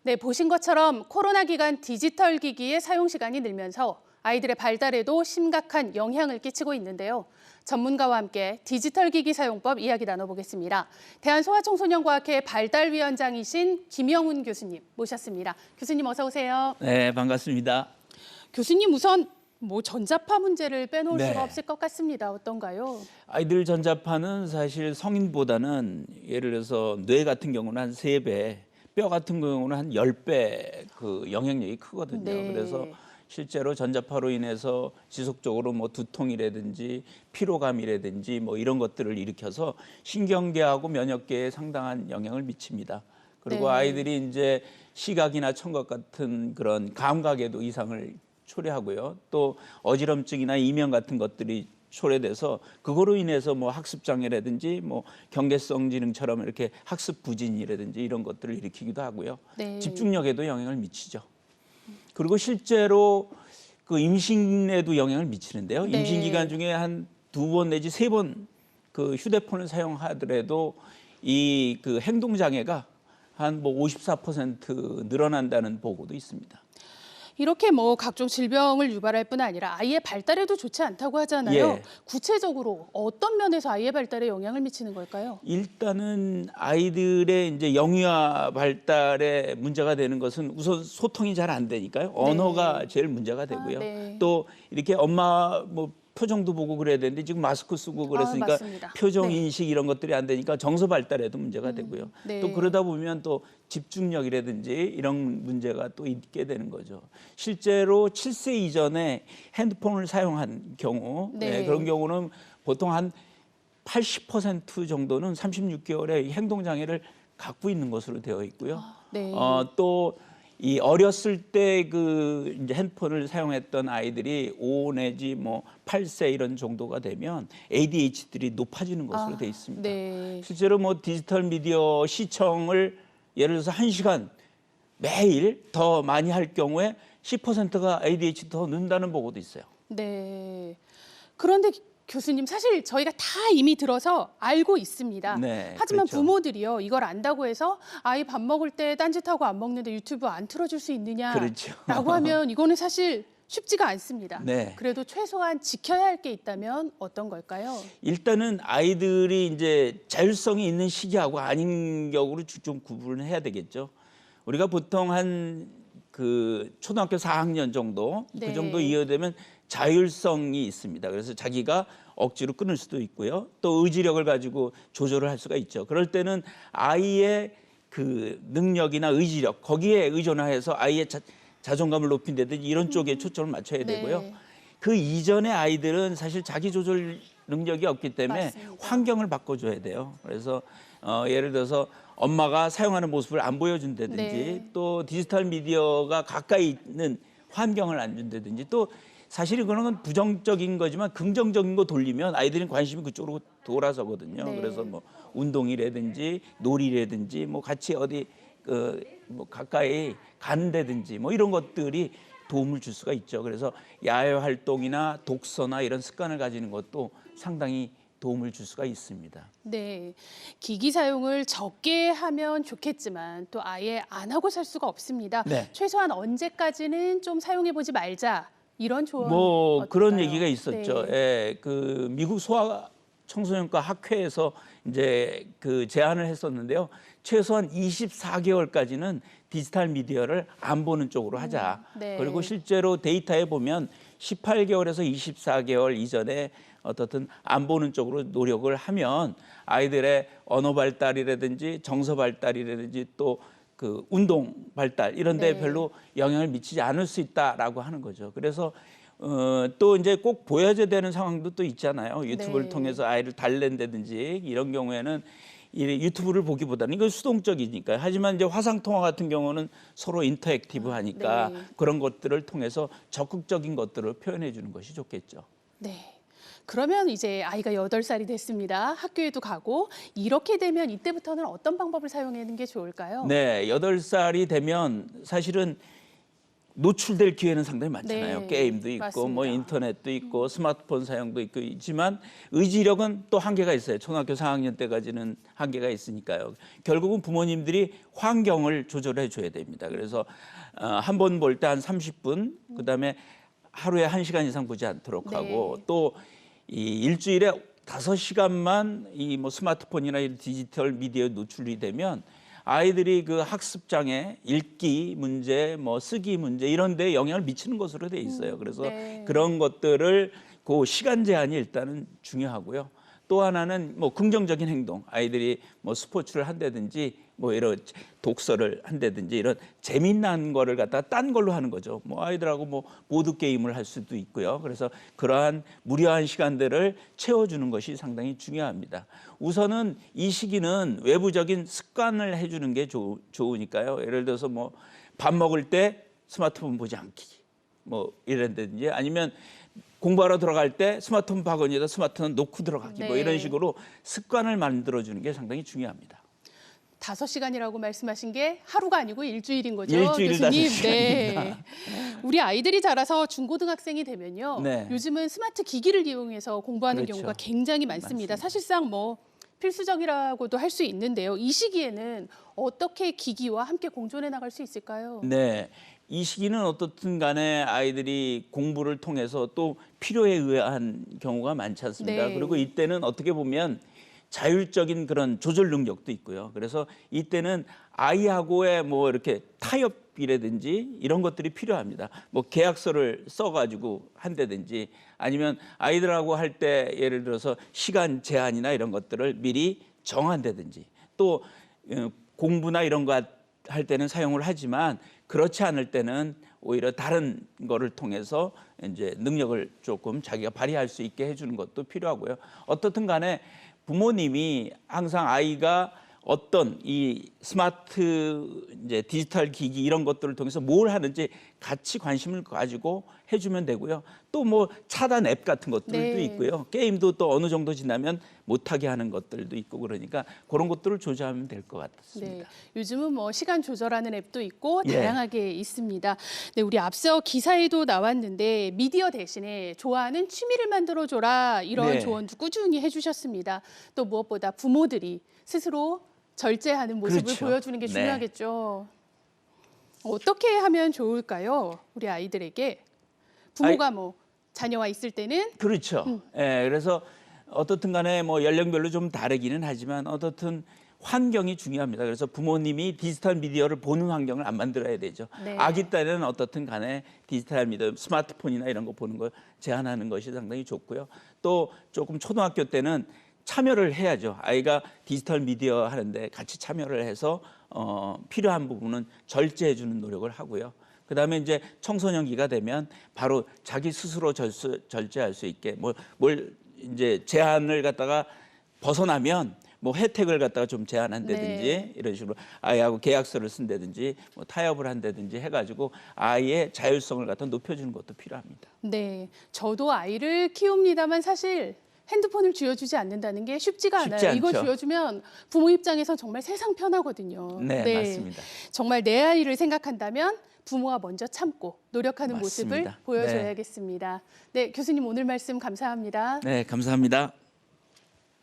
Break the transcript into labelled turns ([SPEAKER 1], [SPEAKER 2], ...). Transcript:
[SPEAKER 1] 네, 보신 것처럼 코로나 기간 디지털 기기의 사용 시간이 늘면서 아이들의 발달에도 심각한 영향을 끼치고 있는데요. 전문가와 함께 디지털 기기 사용법 이야기 나눠보겠습니다. 대한소아청소년과학회 발달위원장이신 김영훈 교수님 모셨습니다. 교수님 어서 오세요.
[SPEAKER 2] 네, 반갑습니다.
[SPEAKER 1] 교수님 우선 전자파 문제를 빼놓을
[SPEAKER 2] 네.
[SPEAKER 1] 수가 없을 것 같습니다. 어떤가요?
[SPEAKER 2] 아이들 전자파는 사실 성인보다는 예를 들어서 뇌 같은 경우는 한 3배, 뼈 같은 경우는 한 10배 그 영향력이 크거든요.
[SPEAKER 1] 네.
[SPEAKER 2] 그래서 실제로 전자파로 인해서 지속적으로 뭐 두통이라든지 피로감이라든지 뭐 이런 것들을 일으켜서 신경계하고 면역계에 상당한 영향을 미칩니다. 그리고
[SPEAKER 1] 네.
[SPEAKER 2] 아이들이 이제 시각이나 청각 같은 그런 감각에도 이상을 초래하고요. 또 어지럼증이나 이명 같은 것들이 초래돼서 그거로 인해서 뭐 학습 장애라든지 뭐 경계성 지능처럼 이렇게 학습 부진이라든지 이런 것들을 일으키기도 하고요.
[SPEAKER 1] 네.
[SPEAKER 2] 집중력에도 영향을 미치죠. 그리고 실제로 그 임신에도 영향을 미치는데요.
[SPEAKER 1] 네.
[SPEAKER 2] 임신 기간 중에 한 2번 내지 3번 그 휴대폰을 사용하더라도 이 그 행동 장애가 한 뭐 54% 늘어난다는 보고도 있습니다.
[SPEAKER 1] 이렇게 각종 질병을 유발할 뿐 아니라 아이의 발달에도 좋지 않다고 하잖아요.
[SPEAKER 2] 예.
[SPEAKER 1] 구체적으로 어떤 면에서 아이의 발달에 영향을 미치는 걸까요?
[SPEAKER 2] 일단은 아이들의 이제 영유아 발달에 문제가 되는 것은 우선 소통이 잘 안 되니까요. 언어가 제일 문제가 되고요.
[SPEAKER 1] 네.
[SPEAKER 2] 또 이렇게 엄마 뭐 표정도 보고 그래야 되는데 지금 마스크 쓰고 그랬으니까
[SPEAKER 1] 맞습니다.
[SPEAKER 2] 표정
[SPEAKER 1] 네.
[SPEAKER 2] 인식 이런 것들이 안 되니까 정서 발달에도 문제가 되고요.
[SPEAKER 1] 네.
[SPEAKER 2] 또 그러다 보면 또 집중력이라든지 이런 문제가 또 있게 되는 거죠. 실제로 7세 이전에 핸드폰을 사용한 경우
[SPEAKER 1] 네.
[SPEAKER 2] 그런 경우는 보통 한 80% 정도는 36개월의 행동 장애를 갖고 있는 것으로 되어 있고요.
[SPEAKER 1] 네.
[SPEAKER 2] 또 이 어렸을 때 그 이제 핸드폰을 사용했던 아이들이 5 내지 뭐 8세 이런 정도가 되면 ADHD들이 높아지는 것으로 되어 있습니다.
[SPEAKER 1] 네.
[SPEAKER 2] 실제로 뭐 디지털 미디어 시청을 예를 들어서 1시간 매일 더 많이 할 경우에 10%가 ADHD 더 는다는 보고도 있어요.
[SPEAKER 1] 네. 그런데 교수님 사실 저희가 다 이미 들어서 알고 있습니다.
[SPEAKER 2] 네,
[SPEAKER 1] 하지만
[SPEAKER 2] 그렇죠.
[SPEAKER 1] 부모들이요 이걸 안다고 해서 아이 밥 먹을 때 딴짓하고 안 먹는데 유튜브 안 틀어줄 수 있느냐
[SPEAKER 2] 그렇죠.
[SPEAKER 1] 라고 하면 이거는 사실 쉽지가 않습니다.
[SPEAKER 2] 네.
[SPEAKER 1] 그래도 최소한 지켜야 할 게 있다면 어떤 걸까요?
[SPEAKER 2] 일단은 아이들이 이제 자율성이 있는 시기하고 아닌 격으로 좀 구분을 해야 되겠죠. 우리가 보통 한 그 초등학교 4학년 정도
[SPEAKER 1] 네.
[SPEAKER 2] 그 정도 이어되면 자율성이 있습니다. 그래서 자기가 억지로 끊을 수도 있고요. 또 의지력을 가지고 조절을 할 수가 있죠. 그럴 때는 아이의 그 능력이나 의지력 거기에 의존해서 아이의 자존감을 높인다든지 이런 쪽에 초점을 맞춰야 되고요.
[SPEAKER 1] 네.
[SPEAKER 2] 그 이전의 아이들은 사실 자기 조절 능력이 없기 때문에
[SPEAKER 1] 맞습니다.
[SPEAKER 2] 환경을 바꿔줘야 돼요. 그래서 예를 들어서 엄마가 사용하는 모습을 안 보여준다든지
[SPEAKER 1] 네.
[SPEAKER 2] 또 디지털 미디어가 가까이 있는 환경을 안 준다든지 또 사실 그런 건 부정적인 거지만 긍정적인 거 돌리면 아이들은 관심이 그쪽으로 돌아서거든요.
[SPEAKER 1] 네.
[SPEAKER 2] 그래서 뭐 운동이라든지 놀이라든지 뭐 같이 어디 뭐 가까이 간다든지 뭐 이런 것들이 도움을 줄 수가 있죠. 그래서 야외 활동이나 독서나 이런 습관을 가지는 것도 상당히 도움을 줄 수가 있습니다.
[SPEAKER 1] 네, 기기 사용을 적게 하면 좋겠지만 또 아예 안 하고 살 수가 없습니다.
[SPEAKER 2] 네.
[SPEAKER 1] 최소한 언제까지는 좀 사용해 보지 말자 이런 조언
[SPEAKER 2] 뭐 그런
[SPEAKER 1] 어떨까요?
[SPEAKER 2] 얘기가 있었죠.
[SPEAKER 1] 네.
[SPEAKER 2] 예, 그 미국 소아 청소년과 학회에서 이제 그 제안을 했었는데요. 최소한 24개월까지는 디지털 미디어를 안 보는 쪽으로 하자.
[SPEAKER 1] 네.
[SPEAKER 2] 그리고 실제로 데이터에 보면 18개월에서 24개월 이전에 어떻든 안 보는 쪽으로 노력을 하면 아이들의 언어 발달이라든지 정서 발달이라든지 또 그 운동 발달 이런 데
[SPEAKER 1] 네.
[SPEAKER 2] 별로 영향을 미치지 않을 수 있다라고 하는 거죠. 그래서 또 이제 꼭 보여줘야 되는 상황도 또 있잖아요. 유튜브를
[SPEAKER 1] 네.
[SPEAKER 2] 통해서 아이를 달랜다든지 이런 경우에는 이 유튜브를 보기보다는 이건 수동적이니까요. 하지만 이제 화상 통화 같은 경우는 서로 인터액티브하니까
[SPEAKER 1] 네.
[SPEAKER 2] 그런 것들을 통해서 적극적인 것들을 표현해 주는 것이 좋겠죠.
[SPEAKER 1] 네. 그러면 이제 아이가 8살이 됐습니다. 학교에도 가고 이렇게 되면 이때부터는 어떤 방법을 사용하는 게 좋을까요?
[SPEAKER 2] 네, 8살이 되면 사실은 노출될 기회는 상당히 많잖아요.
[SPEAKER 1] 네,
[SPEAKER 2] 게임도 있고
[SPEAKER 1] 맞습니다.
[SPEAKER 2] 뭐 인터넷도 있고 스마트폰 사용도 있고 있지만 의지력은 또 한계가 있어요. 초등학교 4학년 때까지는 한계가 있으니까요. 결국은 부모님들이 환경을 조절해 줘야 됩니다. 그래서 한 번 볼 때 한 30분, 그다음에 하루에 1시간 이상 보지 않도록
[SPEAKER 1] 네.
[SPEAKER 2] 하고 또 이 일주일에 5시간만 이 뭐 스마트폰이나 이 디지털 미디어에 노출이 되면 아이들이 그 학습장애, 읽기 문제, 뭐 쓰기 문제 이런 데 영향을 미치는 것으로 돼 있어요. 그래서
[SPEAKER 1] 네.
[SPEAKER 2] 그런 것들을 그 시간 제한이 일단은 중요하고요. 또 하나는 뭐 긍정적인 행동, 아이들이 뭐 스포츠를 한다든지 뭐 이런 독서를 한다든지 이런 재미난 거를 갖다가 딴 걸로 하는 거죠. 뭐 아이들하고 뭐 보드 게임을 할 수도 있고요. 그래서 그러한 무료한 시간들을 채워주는 것이 상당히 중요합니다. 우선은 이 시기는 외부적인 습관을 해주는 게 좋으니까요. 예를 들어서 뭐 밥 먹을 때 스마트폰 보지 않기, 뭐 이런다든지 아니면 공부하러 들어갈 때 스마트폰 바구니에다 스마트폰 놓고 들어가기 뭐
[SPEAKER 1] 네.
[SPEAKER 2] 이런 식으로 습관을 만들어주는 게 상당히 중요합니다.
[SPEAKER 1] 5시간이라고 말씀하신 게 하루가 아니고 일주일인 거죠,
[SPEAKER 2] 일주일
[SPEAKER 1] 교수님.
[SPEAKER 2] 5시간입니다.
[SPEAKER 1] 네. 우리 아이들이 자라서 중고등학생이 되면요.
[SPEAKER 2] 네.
[SPEAKER 1] 요즘은 스마트 기기를 이용해서 공부하는
[SPEAKER 2] 그렇죠.
[SPEAKER 1] 경우가 굉장히 많습니다. 사실상 뭐 필수적이라고도 할 수 있는데요. 이 시기에는 어떻게 기기와 함께 공존해 나갈 수 있을까요?
[SPEAKER 2] 네. 이 시기는 어떻든 간에 아이들이 공부를 통해서 또 필요에 의한 경우가 많지 않습니까?
[SPEAKER 1] 네.
[SPEAKER 2] 그리고 이때는 어떻게 보면 자율적인 그런 조절 능력도 있고요. 그래서 이때는 아이하고의 뭐 이렇게 타협이라든지 이런 것들이 필요합니다. 뭐 계약서를 써가지고 한다든지 아니면 아이들하고 할 때 예를 들어서 시간 제한이나 이런 것들을 미리 정한다든지 또 공부나 이런 거 할 때는 사용을 하지만 그렇지 않을 때는 오히려 다른 거를 통해서 이제 능력을 조금 자기가 발휘할 수 있게 해주는 것도 필요하고요. 어떻든 부모님이 항상 아이가 어떤 이 스마트 이제 디지털 기기 이런 것들을 통해서 뭘 하는지 같이 관심을 가지고 해주면 되고요. 또 뭐 차단 앱 같은 것들도
[SPEAKER 1] 네.
[SPEAKER 2] 있고요. 게임도 또 어느 정도 지나면 못하게 하는 것들도 있고 그러니까 그런 것들을 조절하면 될 것 같습니다.
[SPEAKER 1] 네, 요즘은 뭐 시간 조절하는 앱도 있고
[SPEAKER 2] 예.
[SPEAKER 1] 다양하게 있습니다. 네, 우리 앞서 기사에도 나왔는데 미디어 대신에 좋아하는 취미를 만들어줘라 이런
[SPEAKER 2] 네.
[SPEAKER 1] 조언도 꾸준히 해주셨습니다. 또 무엇보다 부모들이 스스로 절제하는 모습을
[SPEAKER 2] 그렇죠.
[SPEAKER 1] 보여주는 게
[SPEAKER 2] 네.
[SPEAKER 1] 중요하겠죠. 어떻게 하면 좋을까요? 우리 아이들에게 부모가 뭐 자녀와 있을 때는
[SPEAKER 2] 그렇죠. 예, 그래서 어떻든 간에 뭐 연령별로 좀 다르기는 하지만 어떻든 환경이 중요합니다. 그래서 부모님이 디지털 미디어를 보는 환경을 안 만들어야 되죠.
[SPEAKER 1] 네.
[SPEAKER 2] 아기 때는 어떻든 간에 디지털 미디어, 스마트폰이나 이런 거 보는 걸 제한하는 것이 상당히 좋고요. 또 조금 초등학교 때는 참여를 해야죠. 아이가 디지털 미디어 하는데 같이 참여를 해서 필요한 부분은 절제해 주는 노력을 하고요. 그다음에 이제 청소년기가 되면 바로 자기 스스로 절제할 수 있게 뭘 이제 제한을 갖다가 벗어나면 뭐 혜택을 갖다가 좀 제한한다든지
[SPEAKER 1] 네.
[SPEAKER 2] 이런 식으로 아이하고 계약서를 쓴다든지 뭐 타협을 한다든지 해가지고 아이의 자율성을 갖다 높여주는 것도 필요합니다.
[SPEAKER 1] 네, 저도 아이를 키웁니다만 사실 핸드폰을 쥐어주지 않는다는 게 쉽지가
[SPEAKER 2] 쉽지
[SPEAKER 1] 않아요. 이거
[SPEAKER 2] 않죠.
[SPEAKER 1] 쥐어주면 부모 입장에선 정말 세상 편하거든요.
[SPEAKER 2] 네, 맞습니다.
[SPEAKER 1] 정말 내 아이를 생각한다면 부모가 먼저 참고 노력하는 모습을
[SPEAKER 2] 맞습니다.
[SPEAKER 1] 보여줘야겠습니다. 네, 교수님 오늘 말씀 감사합니다.
[SPEAKER 2] 네, 감사합니다.